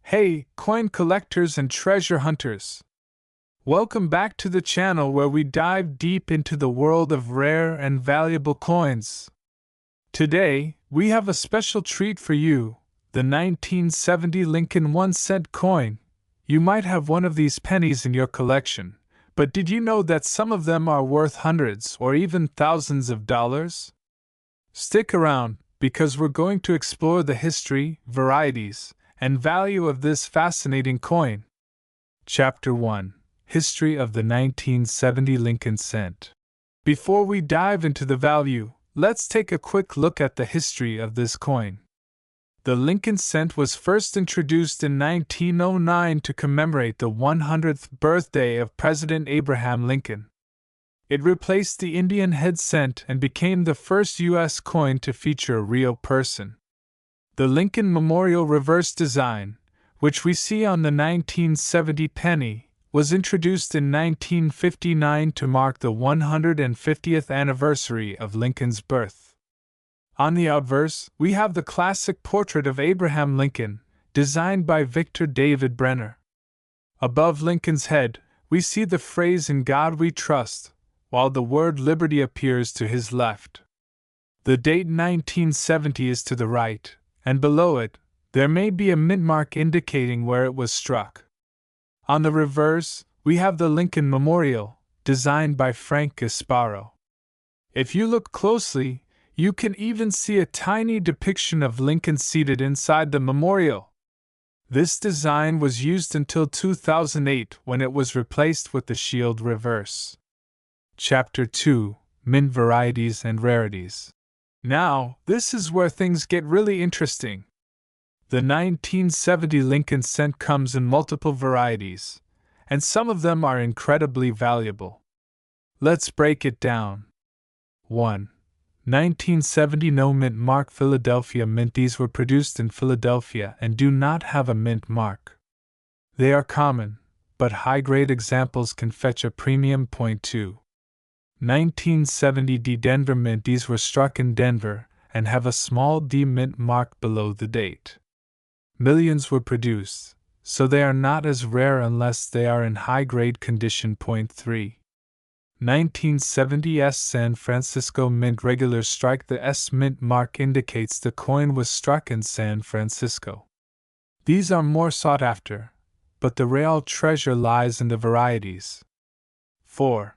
Hey, coin collectors and treasure hunters! Welcome back to the channel where we dive deep into the world of rare and valuable coins. Today, we have a special treat for you, the 1970 Lincoln 1-cent coin. You might have one of these pennies in your collection, but did you know that some of them are worth hundreds or even thousands of dollars? Stick around, because we're going to explore the history, varieties, and value of this fascinating coin. Chapter 1: History of the 1970 Lincoln Cent. Before we dive into the value, let's take a quick look at the history of this coin. The Lincoln cent was first introduced in 1909 to commemorate the 100th birthday of President Abraham Lincoln. It replaced the Indian head cent and became the first U.S. coin to feature a real person. The Lincoln Memorial reverse design, which we see on the 1970 penny, was introduced in 1959 to mark the 150th anniversary of Lincoln's birth. On the obverse, we have the classic portrait of Abraham Lincoln, designed by Victor David Brenner. Above Lincoln's head, we see the phrase "In God We Trust," while the word liberty appears to his left. The date 1970 is to the right, and below it, there may be a mint mark indicating where it was struck. On the reverse, we have the Lincoln Memorial, designed by Frank Gasparo. If you look closely, you can even see a tiny depiction of Lincoln seated inside the memorial. This design was used until 2008, when it was replaced with the shield reverse. Chapter 2: Mint Varieties and Rarities. Now, this is where things get really interesting. The 1970 Lincoln cent comes in multiple varieties, and some of them are incredibly valuable. Let's break it down. 1. 1970 No Mint Mark Philadelphia Mint. These were produced in Philadelphia and do not have a mint mark. They are common, but high-grade examples can fetch a premium. 2. 1970 D Denver Mint. These were struck in Denver and have a small D mint mark below the date. Millions were produced, so they are not as rare unless they are in high-grade condition. 3. 1970 S San Francisco Mint. Regular strike. The S mint mark indicates the coin was struck in San Francisco. These are more sought after, but the real treasure lies in the varieties. 4.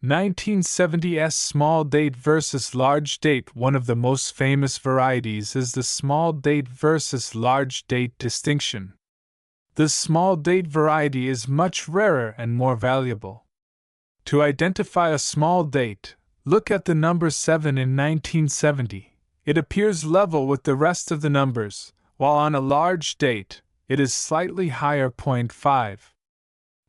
1970 S Small Date versus Large Date. One of the most famous varieties is the small date versus large date distinction. The small date variety is much rarer and more valuable. To identify a small date, look at the number 7 in 1970. It appears level with the rest of the numbers, while on a large date, it is slightly higher. 5.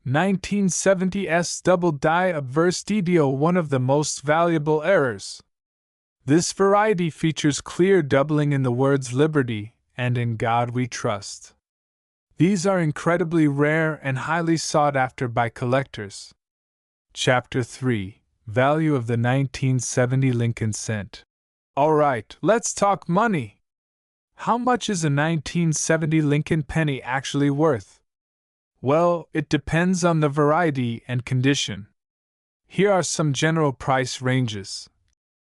1970 S Double Die Obverse DDO. One of the most valuable errors. This variety features clear doubling in the words liberty and in God we trust. These are incredibly rare and highly sought after by collectors. Chapter 3: Value of the 1970 Lincoln Cent. Alright, let's talk money. How much is a 1970 Lincoln penny actually worth? Well, it depends on the variety and condition. Here are some general price ranges.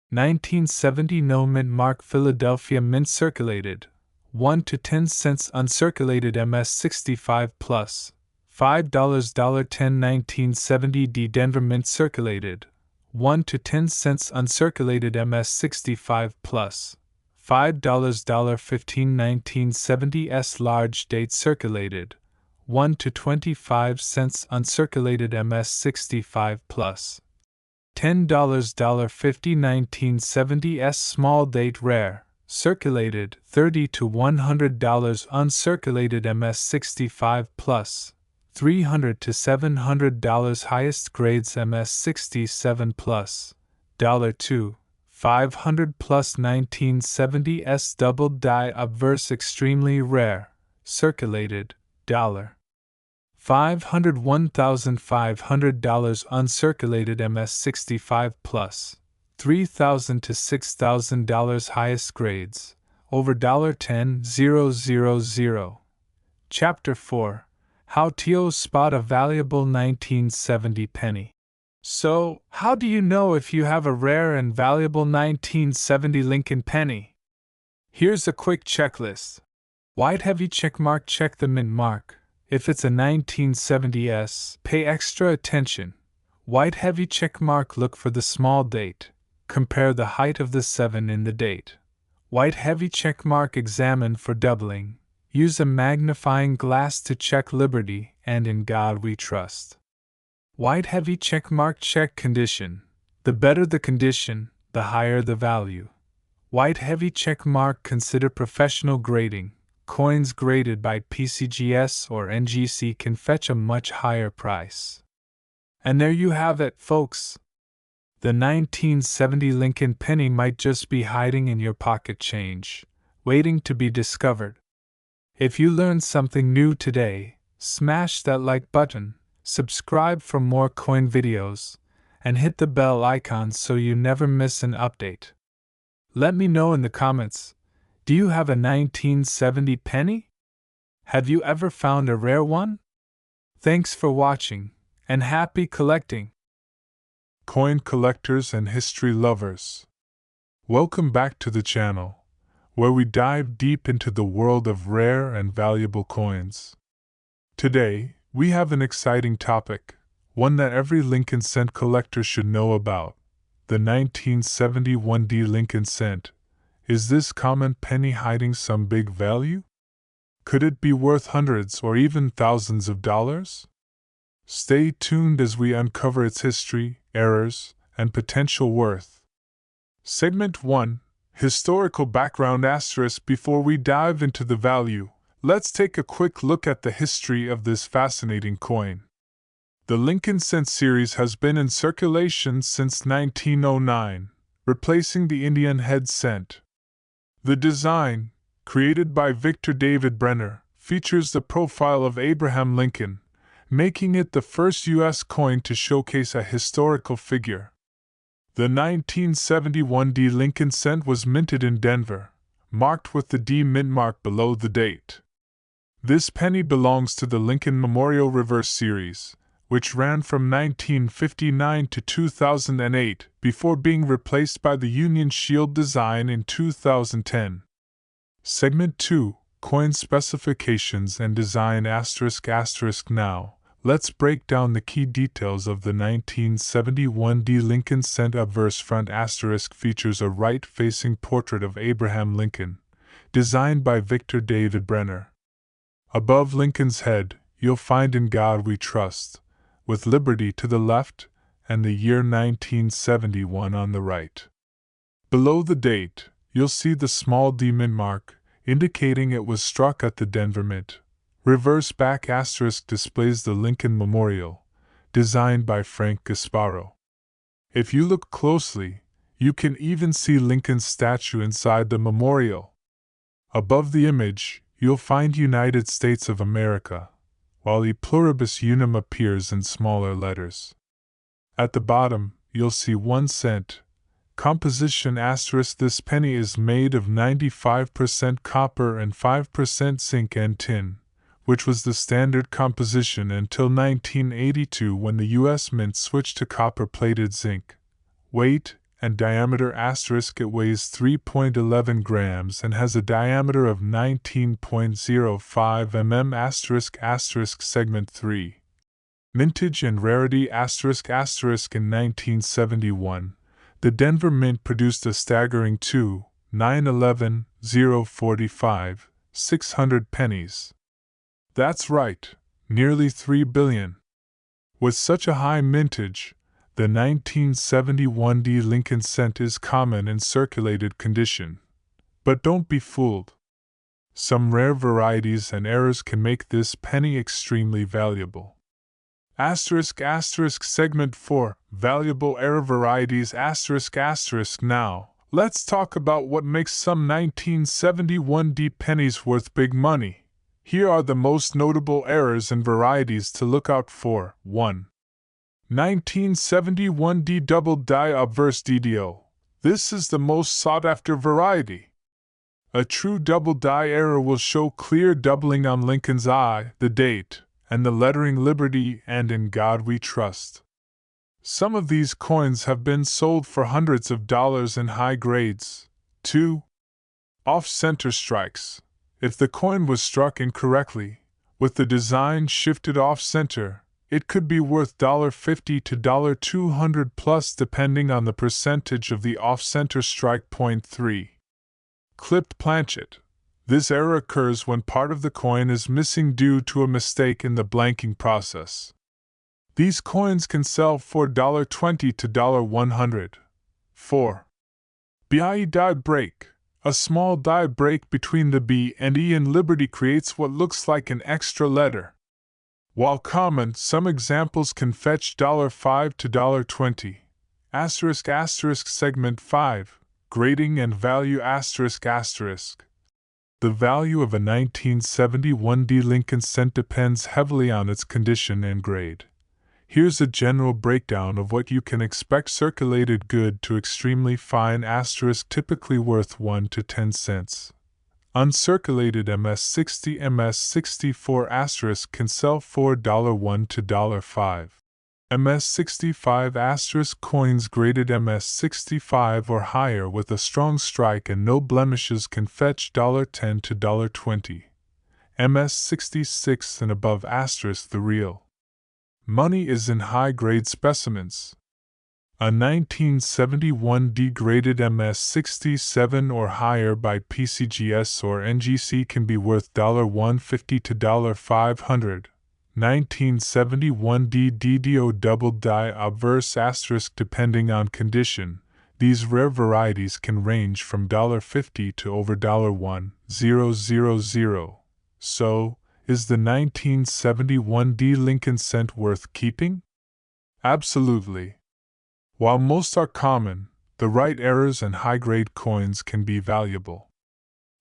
1970 No Mint Mark Philadelphia Mint circulated, 1 to 10 cents uncirculated MS65 plus, $5 $10. 1970 D Denver Mint circulated, 1 to 10 cents uncirculated MS65 plus, $5 $15. 1970 S Large Date circulated, 1 to 25 cents uncirculated MS65 plus, $10 $50. 1970 S Small Date Rare circulated, $30 to $100 uncirculated MS65 plus, $300 to $700 Highest grades MS67 plus, $2, $500 plus. 1970 S Double Die Obverse Extremely Rare circulated, $500 $1,500 uncirculated MS65 plus, $3,000 to $6,000 Highest grades, over $10,000. Chapter 4: How to Spot a Valuable 1970 Penny. So, how do you know if you have a rare and valuable 1970 Lincoln penny? Here's a quick checklist. White heavy checkmark, check the mint mark. If it's a 1970s, pay extra attention. White heavy checkmark, look for the small date. Compare the height of the 7 in the date. White heavy checkmark, examine for doubling. Use a magnifying glass to check liberty, and in God we trust. White heavy checkmark, check condition. The better the condition, the higher the value. White heavy checkmark, consider professional grading. Coins graded by PCGS or NGC can fetch a much higher price. And there you have it, folks. The 1970 Lincoln penny might just be hiding in your pocket change, waiting to be discovered. If you learned something new today, smash that like button, subscribe for more coin videos, and hit the bell icon so you never miss an update. Let me know in the comments, do you have a 1970 penny? Have you ever found a rare one? Thanks for watching, and happy collecting! Coin collectors and history lovers, welcome back to the channel, where we dive deep into the world of rare and valuable coins. Today, we have an exciting topic, one that every Lincoln cent collector should know about: the 1971D Lincoln cent. Is this common penny hiding some big value? Could it be worth hundreds or even thousands of dollars? Stay tuned as we uncover its history, errors, and potential worth. Segment 1: Historical background *. Before we dive into the value, let's take a quick look at the history of this fascinating coin. The Lincoln cent series has been in circulation since 1909, replacing the Indian head cent. The design, created by Victor David Brenner, features the profile of Abraham Lincoln, making it the first U.S. coin to showcase a historical figure. The 1971D Lincoln cent was minted in Denver, marked with the D mint mark below the date. This penny belongs to the Lincoln Memorial Reverse Series, which ran from 1959 to 2008 before being replaced by the Union Shield design in 2010. Segment 2: Coin Specifications and Design ***. Now, let's break down the key details of the 1971D Lincoln cent. Obverse front * features a right-facing portrait of Abraham Lincoln, designed by Victor David Brenner. Above Lincoln's head, you'll find "In God We Trust," with liberty to the left and the year 1971 on the right. Below the date, you'll see the small D mint mark, indicating it was struck at the Denver Mint. Reverse back * displays the Lincoln Memorial, designed by Frank Gasparo. If you look closely, you can even see Lincoln's statue inside the memorial. Above the image, you'll find United States of America, while E Pluribus Unum appears in smaller letters. At the bottom, you'll see 1 cent. Composition *. This penny is made of 95% copper and 5% zinc and tin, which was the standard composition until 1982 when the U.S. Mint switched to copper-plated zinc. Weight and diameter *. It weighs 3.11 grams and has a diameter of 19.05 mm***. Segment 3: Mintage and Rarity ***. In 1971, the Denver Mint produced a staggering 2,911,045, 600 pennies. That's right, nearly 3 billion. With such a high mintage, the 1971D Lincoln cent is common in circulated condition. But don't be fooled. Some rare varieties and errors can make this penny extremely valuable. Segment 4: Valuable Error Varieties ***. Now, let's talk about what makes some 1971D pennies worth big money. Here are the most notable errors and varieties to look out for. 1. 1971D Double Die Obverse DDO. This is the most sought-after variety. A true double die error will show clear doubling on Lincoln's I, the date, and the lettering Liberty and In God We Trust. Some of these coins have been sold for hundreds of dollars in high grades. 2. Off-center strikes. If the coin was struck incorrectly, with the design shifted off-center, it could be worth $50 to $200 plus depending on the percentage of the off-center strike. 3. Clipped planchet. This error occurs when part of the coin is missing due to a mistake in the blanking process. These coins can sell for $20 to $100. 4. BIE die break. A small die break between the B and E in Liberty creates what looks like an extra letter. While common, some examples can fetch $5 to $20. Segment 5. Grading and value ***. The value of a 1971 D Lincoln cent depends heavily on its condition and grade. Here's a general breakdown of what you can expect. Circulated good to extremely fine **, typically worth 1 to 10 cents. Uncirculated MS60 MS64 can sell for $1 to $5. MS65 coins graded MS65 or higher with a strong strike and no blemishes can fetch $10 to $20. MS66 and above the real money is in high-grade specimens. A 1971 D-graded MS67 or higher by PCGS or NGC can be worth $150 to $500. 1971 D DDO double die obverse * depending on condition. These rare varieties can range from $50 to over $1,000. So, is the 1971 D Lincoln cent worth keeping? Absolutely. While most are common, the right errors and high-grade coins can be valuable.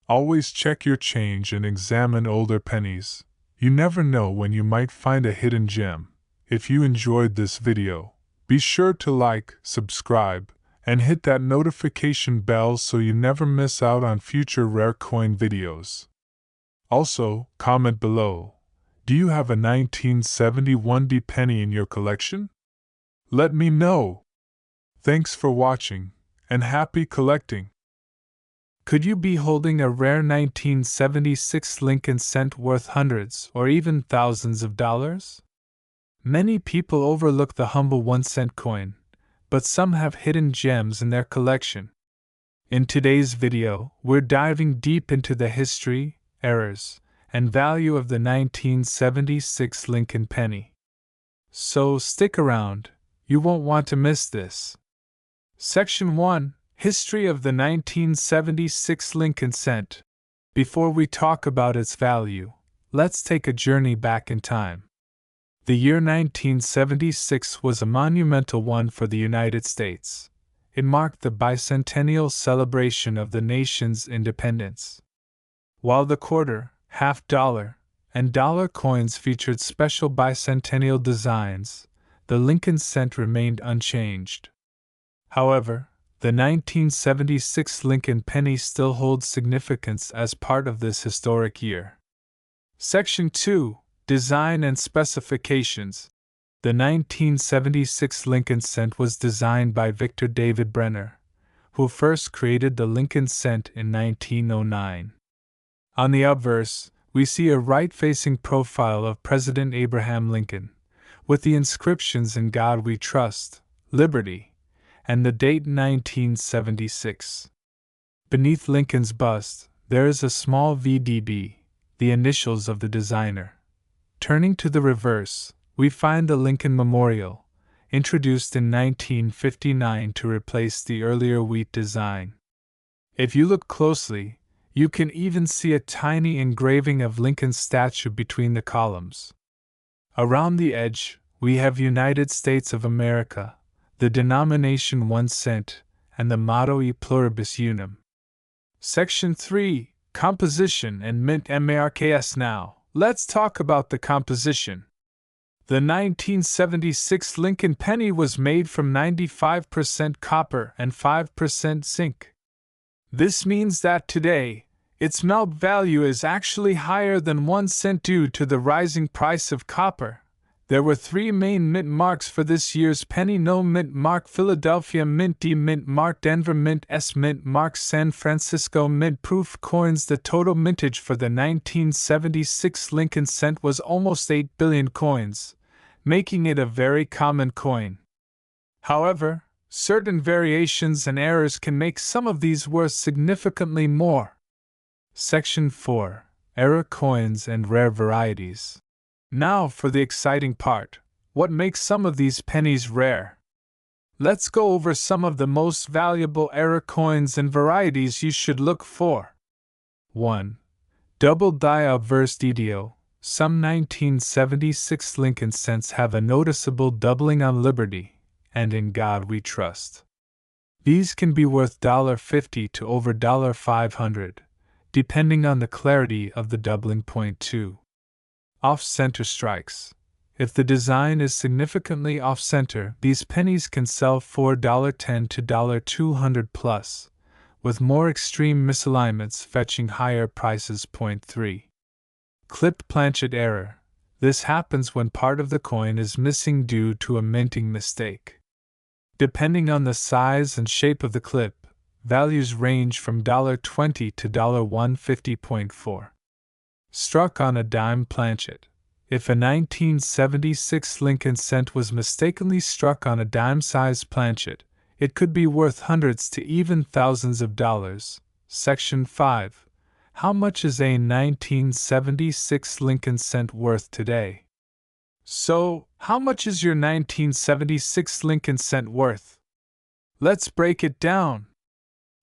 Always check your change and examine older pennies. You never know when you might find a hidden gem. If you enjoyed this video, be sure to like, subscribe, and hit that notification bell so you never miss out on future rare coin videos. Also, comment below. Do you have a 1971 D penny in your collection? Let me know. Thanks for watching, and happy collecting! Could you be holding a rare 1976 Lincoln cent worth hundreds or even thousands of dollars? Many people overlook the humble 1-cent coin, but some have hidden gems in their collection. In today's video, we're diving deep into the history, errors, and value of the 1976 Lincoln penny. So stick around, you won't want to miss this. Section 1. History of the 1976 Lincoln cent. Before we talk about its value, let's take a journey back in time. The year 1976 was a monumental one for the United States. It marked the bicentennial celebration of the nation's independence. While the quarter, half-dollar, and dollar coins featured special bicentennial designs, the Lincoln cent remained unchanged. However, the 1976 Lincoln penny still holds significance as part of this historic year. Section 2. Design and Specifications. The 1976 Lincoln cent was designed by Victor David Brenner, who first created the Lincoln cent in 1909. On the obverse, we see a right-facing profile of President Abraham Lincoln, with the inscriptions "In God We Trust," "Liberty," and the date 1976. Beneath Lincoln's bust, there is a small VDB, the initials of the designer. Turning to the reverse, we find the Lincoln Memorial, introduced in 1959 to replace the earlier wheat design. If you look closely, you can even see a tiny engraving of Lincoln's statue between the columns. Around the edge, we have United States of America, the denomination 1 cent, and the motto E pluribus unum. Section 3. Composition and mint marks. Now, let's talk about the composition. The 1976 Lincoln penny was made from 95% copper and 5% zinc. This means that today, Its melt value is actually higher than 1 cent due to the rising price of copper. There were 3 main mint marks for this year's penny: No Mint Mark, Philadelphia Mint, D Mint Mark, Denver Mint, S Mint Mark, San Francisco Mint. Proof coins. The total mintage for the 1976 Lincoln cent was almost 8 billion coins, making it a very common coin. However, certain variations and errors can make some of these worth significantly more. Section 4. Error coins and rare varieties. Now for the exciting part: what makes some of these pennies rare? Let's go over some of the most valuable error coins and varieties you should look for. 1. Double die obverse DDO. Some 1976 Lincoln cents have a noticeable doubling on Liberty, and In God We Trust. These can be worth $50 to over $500, depending on the clarity of the doubling. Point 2. Off-center strikes. If the design is significantly off-center, these pennies can sell for $10 to $200 plus, with more extreme misalignments fetching higher prices. Point 3. Clipped planchet error. This happens when part of the coin is missing due to a minting mistake. Depending on the size and shape of the clip, values range from $20 to $150.4. Struck on a dime planchet. If a 1976 Lincoln cent was mistakenly struck on a dime-sized planchet, it could be worth hundreds to even thousands of dollars. Section 5. How much is a 1976 Lincoln cent worth today? So, how much is your 1976 Lincoln cent worth? Let's break it down.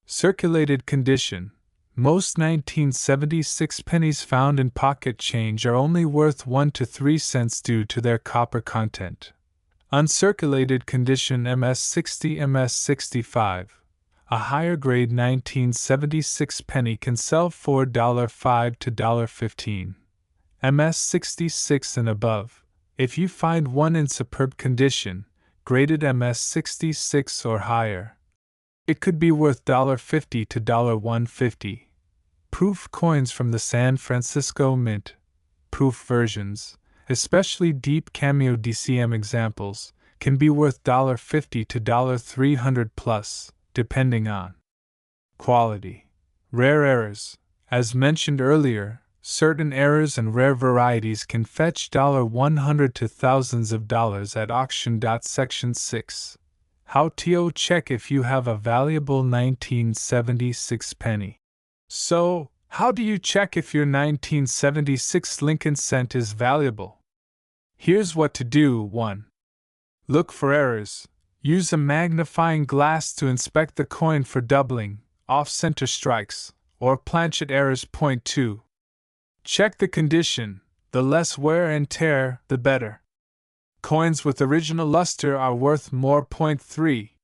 Circulated condition. Most 1976 pennies found in pocket change are only worth 1 to 3 cents due to their copper content. Uncirculated condition MS60, MS65. A higher grade 1976 penny can sell for $5 to $15. MS66 and above. If you find one in superb condition, graded MS66 or higher, it could be worth $50 to $150. Proof coins from the San Francisco Mint. Proof versions, especially deep cameo DCM examples, can be worth $50 to $300 plus, depending on quality. Rare errors. As mentioned earlier, certain errors and rare varieties can fetch $100 to thousands of dollars at auction. Section 6. How to check if you have a valuable 1976 penny. So, how do you check if your 1976 Lincoln cent is valuable? Here's what to do. 1. Look for errors. Use a magnifying glass to inspect the coin for doubling, off-center strikes, or planchet errors. Point 2. Check the condition. The less wear and tear, the better. Coins with original luster are worth more. Point 3.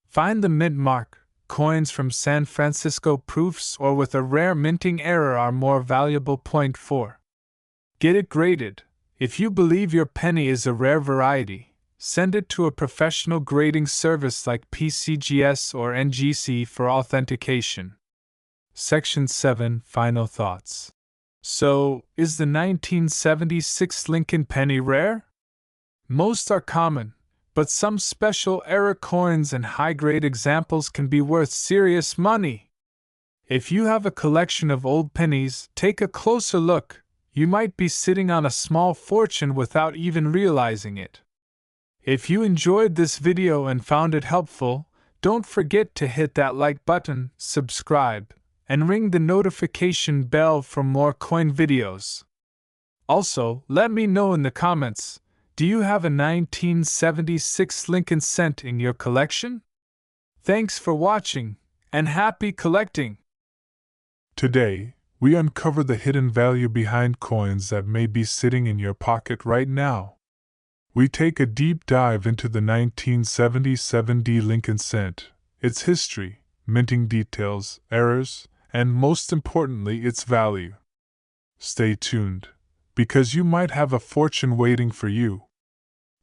Find the mint mark. Coins from San Francisco proofs or with a rare minting error are more valuable. Point 4. Get it graded. If you believe your penny is a rare variety, send it to a professional grading service like PCGS or NGC for authentication. Section 7. Final thoughts. So, is the 1976 Lincoln penny rare? Most are common, but some special error coins and high-grade examples can be worth serious money. If you have a collection of old pennies, take a closer look. You might be sitting on a small fortune without even realizing it. If you enjoyed this video and found it helpful, don't forget to hit that like button, subscribe, and ring the notification bell for more coin videos. Also, let me know in the comments, do you have a 1976 Lincoln cent in your collection? Thanks for watching, and happy collecting! Today, we uncover the hidden value behind coins that may be sitting in your pocket right now. We take a deep dive into the 1977 Lincoln cent, its history, minting details, errors, and most importantly, its value. Stay tuned, because you might have a fortune waiting for you.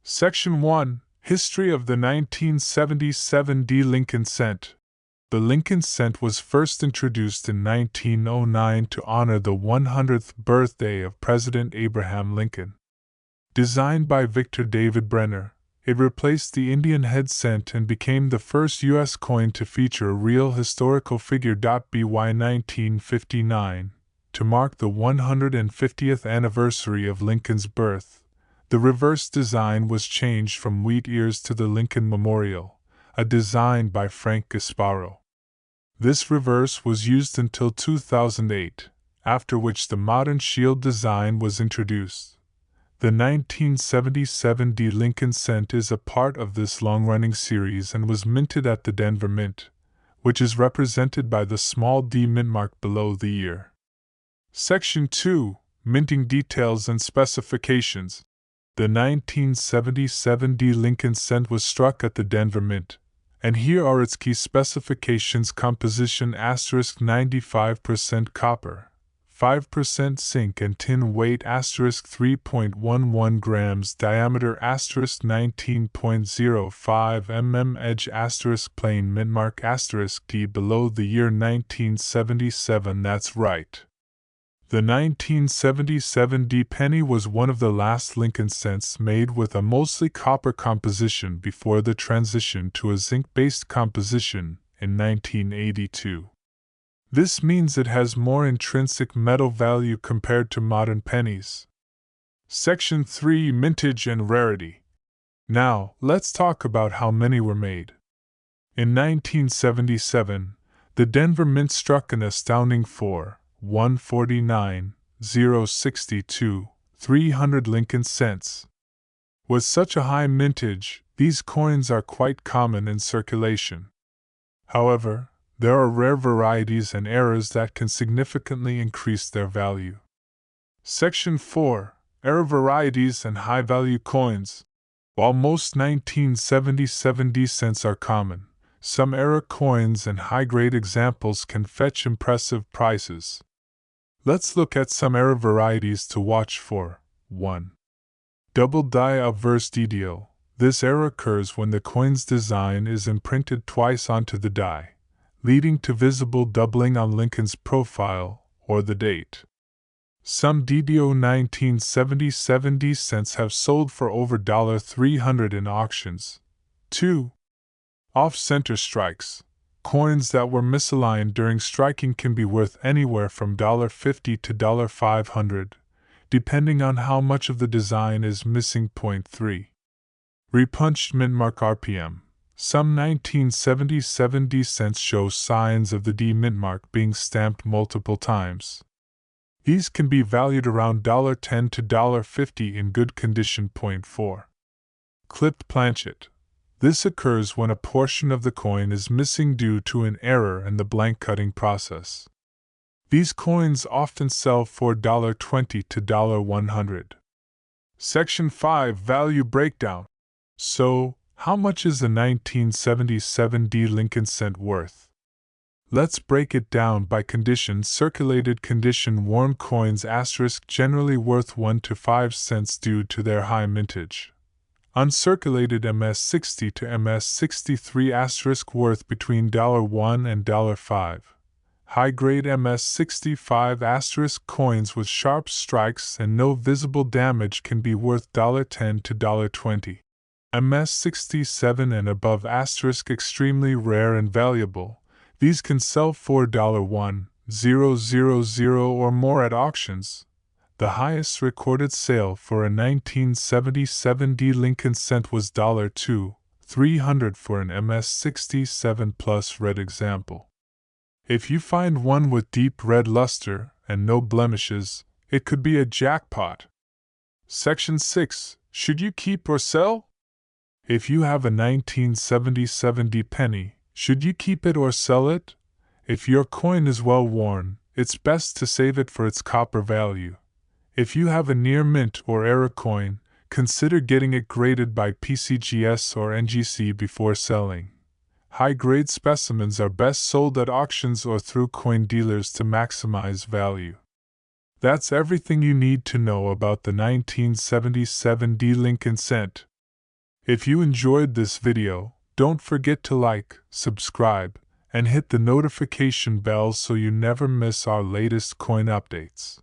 Section 1. History of the 1977 Lincoln cent. The Lincoln cent was first introduced in 1909 to honor the 100th birthday of President Abraham Lincoln. Designed by Victor David Brenner, it replaced the Indian head cent and became the first U.S. coin to feature a real historical figure. By 1959, to mark the 150th anniversary of Lincoln's birth, the reverse design was changed from wheat ears to the Lincoln Memorial, a design by Frank Gasparo. This reverse was used until 2008, after which the modern shield design was introduced. The 1977 D Lincoln cent is a part of this long-running series and was minted at the Denver Mint, which is represented by the small D mint mark below the year. Section 2. Minting Details and Specifications. The 1977 D Lincoln cent was struck at the Denver Mint, and here are its key specifications: composition *95% copper, 5% zinc and tin, weight *3.11 grams, diameter *19.05 mm, edge plain, mint mark *D below the year 1977. That's right. The 1977 D penny was one of the last Lincoln cents made with a mostly copper composition before the transition to a zinc-based composition in 1982. This means it has more intrinsic metal value compared to modern pennies. Section 3. Mintage and Rarity. Now, let's talk about how many were made. In 1977, the Denver Mint struck an astounding 149,062, 300 Lincoln cents. With such a high mintage, these coins are quite common in circulation. However, there are rare varieties and eras that can significantly increase their value. Section 4. Era Varieties and High-Value Coins. While most 1977 D cents are common, some era coins and high-grade examples can fetch impressive prices. Let's look at some era varieties to watch for. 1. Double die obverse DDO. This error occurs when the coin's design is imprinted twice onto the die, leading to visible doubling on Lincoln's profile or the date. Some DDO 1977 D cents have sold for over $300 in auctions. 2. Off-center strikes. Coins that were misaligned during striking can be worth anywhere from $50 to $500, depending on how much of the design is missing. 3. Repunched mint mark RPM. Some 1977 D cents show signs of the D mint mark being stamped multiple times. These can be valued around $10 to $50 in good condition. 4. Clipped planchet. This occurs when a portion of the coin is missing due to an error in the blank cutting process. These coins often sell for $20 to $100. Section 5. Value Breakdown. So, how much is the 1977 D Lincoln cent worth? Let's break it down by condition. Circulated condition worn coins * generally worth 1 to 5 cents due to their high mintage. Uncirculated MS60 to MS63 * worth between $1 and $5. High-grade MS65 * coins with sharp strikes and no visible damage can be worth $10 to $20. MS67 and above * extremely rare and valuable. These can sell for $1,000 or more at auctions. The highest recorded sale for a 1977 D Lincoln cent was $2,300 for an MS67 Plus red example. If you find one with deep red luster and no blemishes, it could be a jackpot. Section 6. Should you keep or sell? If you have a 1977 D penny, should you keep it or sell it? If your coin is well worn, it's best to save it for its copper value. If you have a near mint or era coin, consider getting it graded by PCGS or NGC before selling. High-grade specimens are best sold at auctions or through coin dealers to maximize value. That's everything you need to know about the 1977 D Lincoln cent. If you enjoyed this video, don't forget to like, subscribe, and hit the notification bell so you never miss our latest coin updates.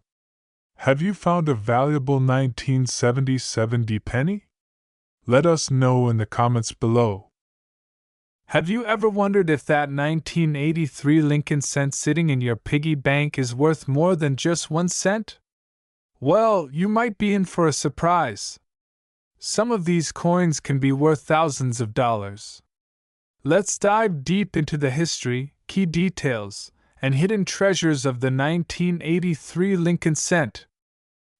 Have you found a valuable 1977 penny? Let us know in the comments below. Have you ever wondered if that 1983 Lincoln cent sitting in your piggy bank is worth more than just 1 cent? Well, you might be in for a surprise. Some of these coins can be worth thousands of dollars. Let's dive deep into the history, key details, and hidden treasures of the 1983 Lincoln cent.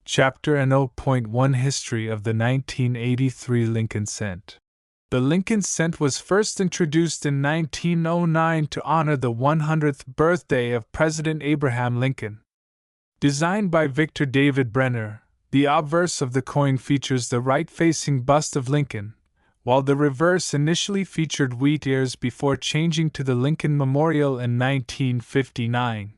Chapter and 0.1 History of the 1983 Lincoln cent. The Lincoln cent was first introduced in 1909 to honor the 100th birthday of President Abraham Lincoln. Designed by Victor David Brenner, the obverse of the coin features the right-facing bust of Lincoln, while the reverse initially featured wheat ears before changing to the Lincoln Memorial in 1959.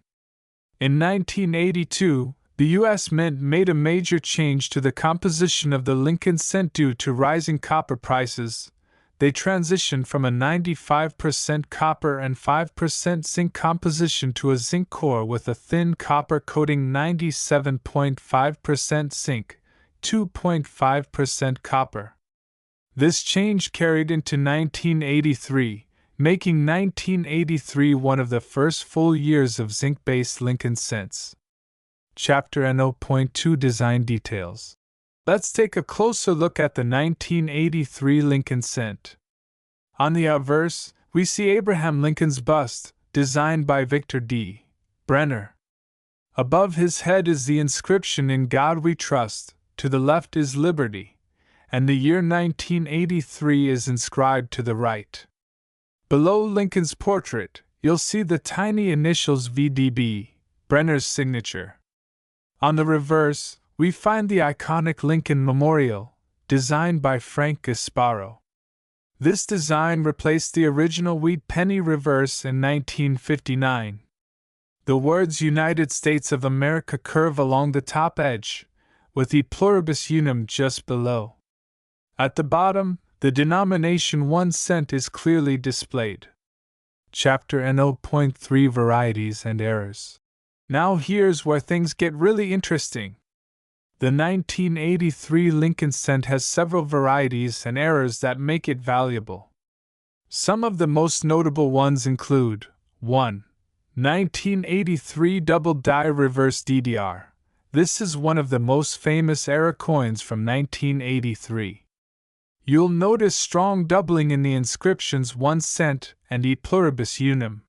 In 1982, the U.S. Mint made a major change to the composition of the Lincoln cent due to rising copper prices. They transitioned from a 95% copper and 5% zinc composition to a zinc core with a thin copper coating, 97.5% zinc, 2.5% copper. This change carried into 1983, making 1983 one of the first full years of zinc-based Lincoln cents. Chapter and 0.2 Design Details. Let's take a closer look at the 1983 Lincoln cent. On the obverse, we see Abraham Lincoln's bust, designed by Victor D. Brenner. Above his head is the inscription "In God We Trust," to the left is Liberty, and the year 1983 is inscribed to the right. Below Lincoln's portrait, you'll see the tiny initials VDB, Brenner's signature. On the reverse, we find the iconic Lincoln Memorial, designed by Frank Gasparo. This design replaced the original wheat penny reverse in 1959. The words United States of America curve along the top edge, with E pluribus unum just below. At the bottom, the denomination 1 cent is clearly displayed. Chapter and 0.3 Varieties and Errors. Now here's where things get really interesting. The 1983 Lincoln cent has several varieties and errors that make it valuable. Some of the most notable ones include 1. 1983 Double Die Reverse DDR. This is one of the most famous error coins from 1983. You'll notice strong doubling in the inscriptions 1 cent and E pluribus unum.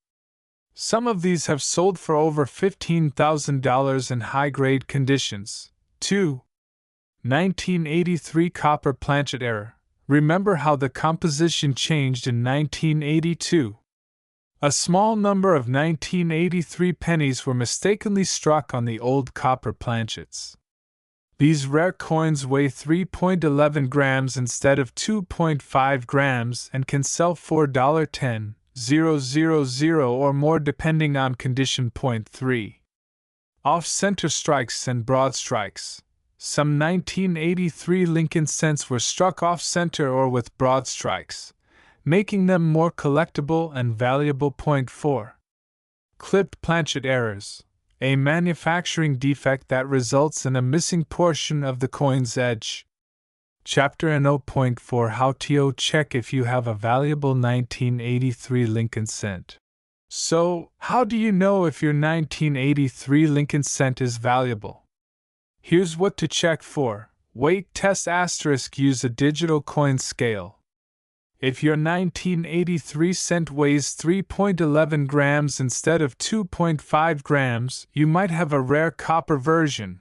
Some of these have sold for over $15,000 in high-grade conditions. 2. 1983 Copper Planchet Error. Remember how the composition changed in 1982? A small number of 1983 pennies were mistakenly struck on the old copper planchets. These rare coins weigh 3.11 grams instead of 2.5 grams and can sell for $10,000 or more depending on condition. 3. Off-center strikes and broad strikes. Some 1983 Lincoln cents were struck off-center or with broad strikes, making them more collectible and valuable. 4. Clipped planchet errors. A manufacturing defect that results in a missing portion of the coin's edge. Chapter and 0.4 How to check if you have a valuable 1983 Lincoln cent. So, how do you know if your 1983 Lincoln cent is valuable? Here's what to check for. Weight test *. Use a digital coin scale. If your 1983 cent weighs 3.11 grams instead of 2.5 grams, you might have a rare copper version.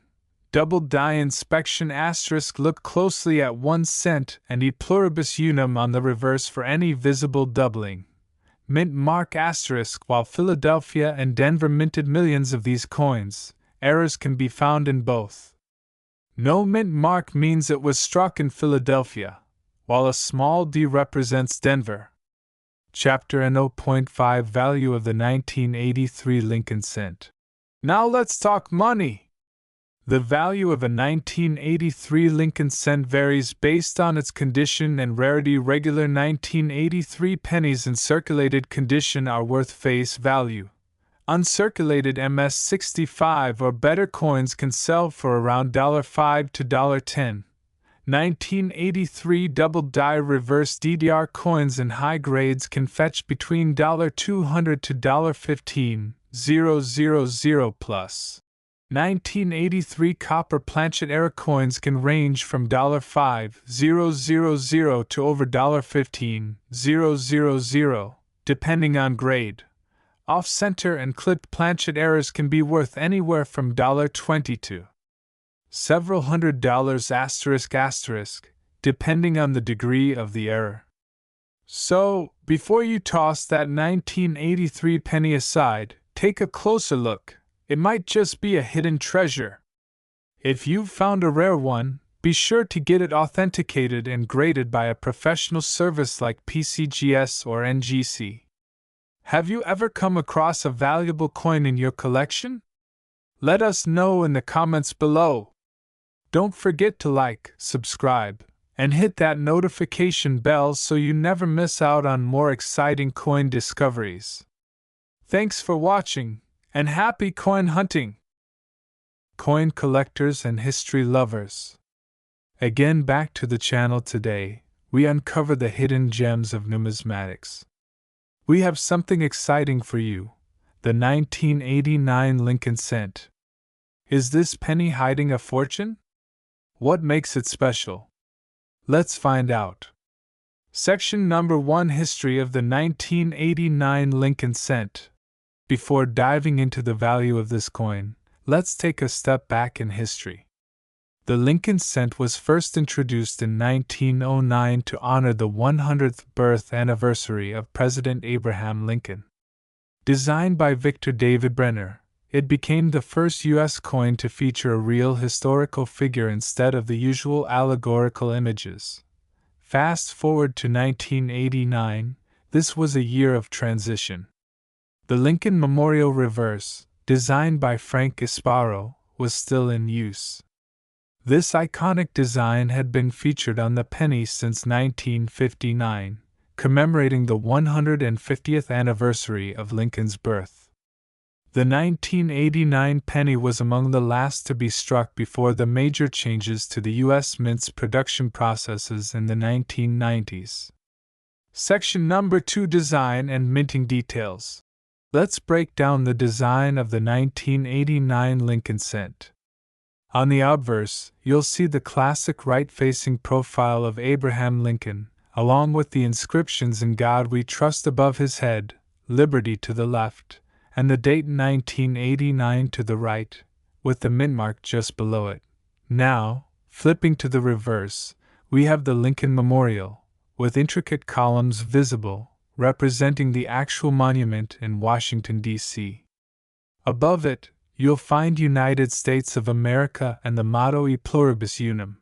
Double die inspection *. Look closely at 1 cent and E pluribus unum on the reverse for any visible doubling. Mint mark *. While Philadelphia and Denver minted millions of these coins, errors can be found in both. No mint mark means it was struck in Philadelphia, while a small d represents Denver. Chapter and 0.5 Value of the 1983 Lincoln cent. Now let's talk money. The value of a 1983 Lincoln cent varies based on its condition and rarity. Regular 1983 pennies in circulated condition are worth face value. Uncirculated MS-65 or better coins can sell for around $5 to $10. 1983 double-die reverse DDR coins in high grades can fetch between $200 to $15,000 plus. 1983 copper planchet era coins can range from $5,000 to over $15,000, depending on grade. Off-center and clipped planchet errors can be worth anywhere from $20 to several $100 ***, depending on the degree of the error. So, before you toss that 1983 penny aside, take a closer look. It might just be a hidden treasure. If you've found a rare one, be sure to get it authenticated and graded by a professional service like PCGS or NGC. Have you ever come across a valuable coin in your collection? Let us know in the comments below. Don't forget to like, subscribe, and hit that notification bell so you never miss out on more exciting coin discoveries. Thanks for watching, and happy coin hunting! Coin collectors and history lovers. Again, back to the channel today, we uncover the hidden gems of numismatics. We have something exciting for you, the 1989 Lincoln cent. Is this penny hiding a fortune? What makes it special? Let's find out. Section number 1: History of the 1989 Lincoln cent. Before diving into the value of this coin, let's take a step back in history. The Lincoln cent was first introduced in 1909 to honor the 100th birth anniversary of President Abraham Lincoln. Designed by Victor David Brenner, it became the first U.S. coin to feature a real historical figure instead of the usual allegorical images. Fast forward to 1989, this was a year of transition. The Lincoln Memorial Reverse, designed by Frank Isparo, was still in use. This iconic design had been featured on the penny since 1959, commemorating the 150th anniversary of Lincoln's birth. The 1989 penny was among the last to be struck before the major changes to the U.S. Mint's production processes in the 1990s. Section number 2: Design and minting details. Let's break down the design of the 1989 Lincoln cent. On the obverse, you'll see the classic right-facing profile of Abraham Lincoln, along with the inscriptions "In God We Trust" above his head, "Liberty" to the left, and the date 1989 to the right, with the mint mark just below it. Now, flipping to the reverse, we have the Lincoln Memorial, with intricate columns visible, representing the actual monument in Washington, D.C. Above it, you'll find United States of America and the motto E Pluribus Unum.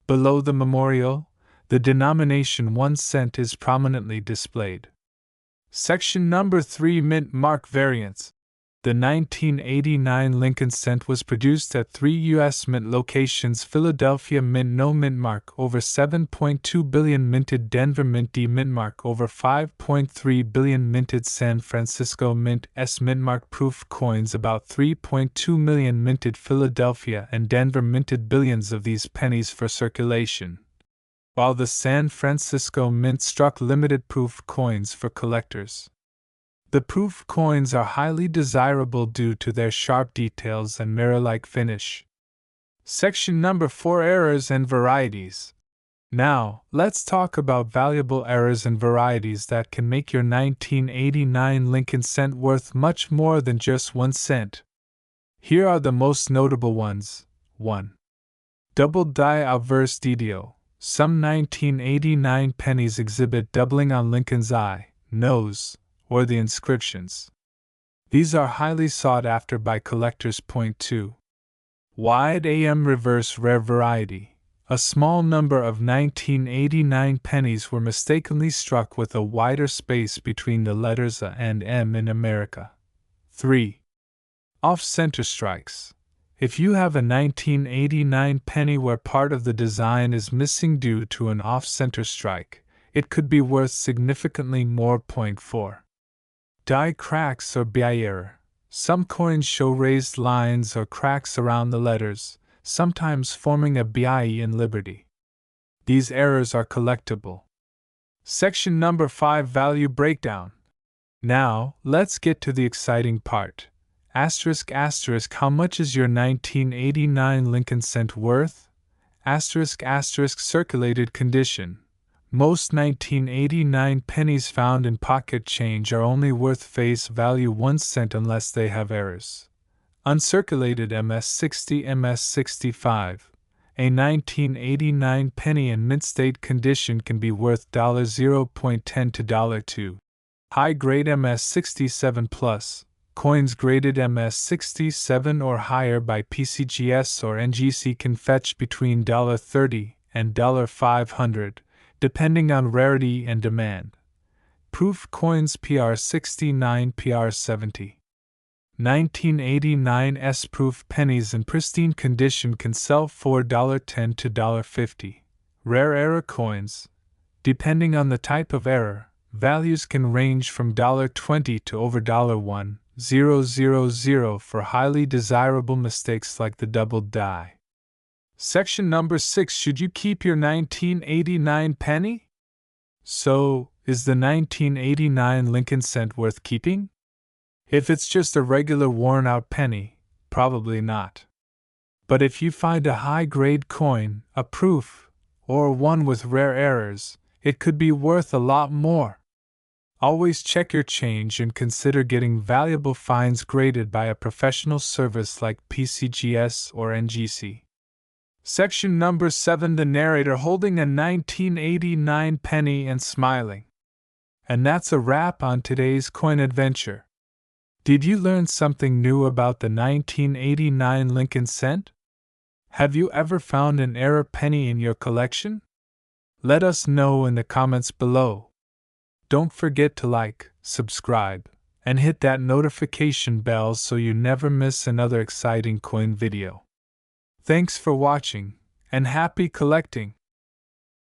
Below the memorial, the denomination 1 cent is prominently displayed. Section number 3: Mint mark variants. The 1989 Lincoln cent was produced at 3 U.S. Mint locations: Philadelphia Mint No Mint mark over 7.2 billion, minted Denver Mint D Mint mark over 5.3 billion, minted San Francisco Mint S Mint mark proof coins about 3.2 million, minted Philadelphia and Denver minted billions of these pennies for circulation, while the San Francisco Mint struck limited proof coins for collectors. The proof coins are highly desirable due to their sharp details and mirror-like finish. Section number 4: Errors and varieties. Now, let's talk about valuable errors and varieties that can make your 1989 Lincoln cent worth much more than just 1 cent. Here are the most notable ones. 1. Double die obverse DDO. Some 1989 pennies exhibit doubling on Lincoln's eye, nose, or the inscriptions. These are highly sought after by collectors. 2. Wide AM reverse rare variety. A small number of 1989 pennies were mistakenly struck with a wider space between the letters A and M in America. 3. Off-center strikes. If you have a 1989 penny where part of the design is missing due to an off-center strike, it could be worth significantly more. Point 4. Die cracks or BI error. Some coins show raised lines or cracks around the letters, sometimes forming a BIE in Liberty. These errors are collectible. Section number 5, Value Breakdown. Now, let's get to the exciting part. Asterisk asterisk, how much is your 1989 Lincoln cent worth? Asterisk asterisk, circulated condition. Most 1989 pennies found in pocket change are only worth face value 1 cent unless they have errors. Uncirculated MS60 MS65. A 1989 penny in mint state condition can be worth $0.10 to $2. High grade MS67 plus. Coins graded MS67 or higher by PCGS or NGC can fetch between $30 and $500, depending on rarity and demand. Proof coins PR69 PR70. 1989 S-proof pennies in pristine condition can sell for $10 to $50. Rare error coins. Depending on the type of error, values can range from $20 to over $1,000 for highly desirable mistakes like the doubled die. Section number 6, should you keep your 1989 penny? So, is the 1989 Lincoln cent worth keeping? If it's just a regular worn-out penny, probably not. But if you find a high-grade coin, a proof, or one with rare errors, it could be worth a lot more. Always check your change and consider getting valuable finds graded by a professional service like PCGS or NGC. Section number 7, the narrator holding a 1989 penny and smiling. And that's a wrap on today's coin adventure. Did you learn something new about the 1989 Lincoln cent? Have you ever found an error penny in your collection? Let us know in the comments below. Don't forget to like, subscribe, and hit that notification bell so you never miss another exciting coin video. Thanks for watching, and happy collecting!